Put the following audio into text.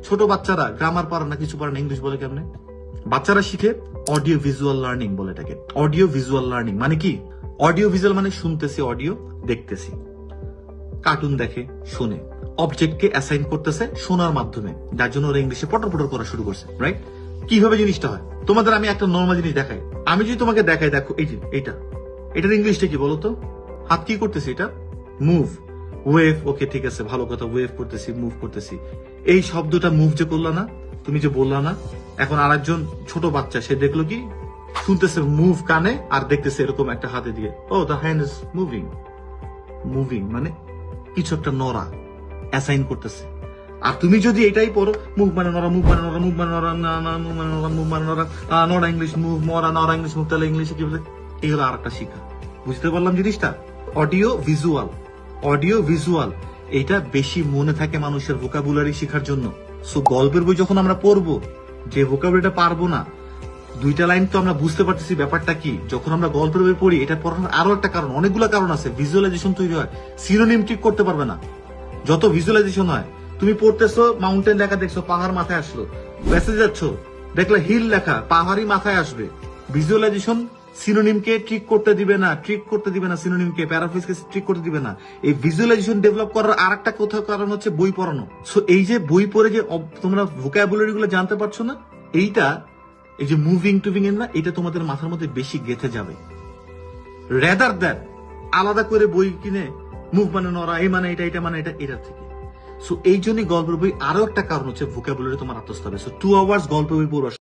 ছোট বাচ্চারা গ্রামার পারে না, কিছু পারে না, ইংলিশ বলে কেমনে? বাচ্চারা শিখে অডিও ভিজুয়াল লার্নিং বলে এটাকে। অডিও ভিজুয়াল লার্নিং মানে কি? অডিও ভিজুয়াল মানে শুনতেছি অডিও, দেখতেছি, কার্টুন দেখে, শুনে, অবজেক্টকে অ্যাসাইন করতেছে শোনার মাধ্যমে, যার জন্য ওরা ইংলিশে পটর পটর করা শুরু করছে, রাইট? কিভাবে জিনিসটা হয় তোমাদের আমি একটা নর্মাল জিনিস দেখাই। আমি যদি তোমাকে দেখাই, দেখো এই যে এটার ইংলিশটা কি বলতো? হাত কি করতেছি? এটা মুভ, ওয়েভ। ওকে ঠিক আছে, ভালো কথা, ওয়েভ করতেছি, মুভ করতেছি। এই শব্দটা মুভ যে করলা না, তুমি যে বললা না, এখন আরেকজন ছোট বাচ্চা সে দেখলো কি, শুনতেছে মুভ কানে আর দেখতেছে এরকম একটা হাতে দিয়ে, ও the hand is moving. Moving মানে কিছু একটা নড়া, অ্যাসাইন করতেছে। আর তুমি যদি এটাই পড়ো, মুভ মানে নড়া, মুভ মানে নড়া, মুভ মানে নড়া, মুভ মানে নড়া, মুভ মানে নড়া, নড়া ইংলিশ মুভ, মরা নড়া ইংলিশ মুভ, তাহলে ইংলিশে কি বলে? এই হলো আর একটা শিক্ষা। বুঝতে পারলাম জিনিসটা? অডিও ভিজুয়াল, অডিও ভিজুয়াল এইটা বেশি মনে থাকে মানুষের ভোকাবুলারি শেখার জন্য। সো গল্পের বই যখন আমরা পড়বো, যে ভোকাবুলারিটা পারবো না, দুইটা লাইন তো আমরা বুঝতে পারতেছি ব্যাপারটা কি। যখন আমরা গল্পের বই পড়ি, এটা পড়ানোর আরো একটা কারণ, অনেকগুলো কারণ আছে। ভিজুয়ালাইজেশন তৈরি হয়, সিনোনিম ঠিক করতে পারবে না যত ভিজুয়ালাইজেশন হয়। তুমি পড়তেছো, মাউন্টেন লেখা দেখছো, পাহাড় মাথায় আসলো, বেসে যাচ্ছ, দেখলে হিল লেখা, পাহাড়ি মাথায় আসবে। ভিজুয়ালাইজেশন সিনোনিমকে ট্রিক করতে দিবে না, সিনোনিমকে, প্যারাফ্রেজকে ট্রিক করতে দিবে না। এই ভিজুয়ালাইজেশন ডেভেলপ করার আরেকটা কোথাও কারণ হচ্ছে বই পড়ানো। সো এই যে বই পড়ে যে তোমরা ভোকাবুলারি গুলো জানতে পারছো না, এইটা এই যে মুভিং টুভিং এর না, এটা তোমাদের মাথার মধ্যে বেশি গেঁথে যাবে, রেদার দ্যান আলাদা করে বই কিনে মুভ মানে নড়া, এই মানে এটা, এটা মানে এটা, এটার থেকে। সো এই জন্যই গল্পের বই আরো একটা কারণ হচ্ছে ভোকাবুলারি তোমার আত্মস্থ হবে। সো 2 hours গল্পের বই পড়া।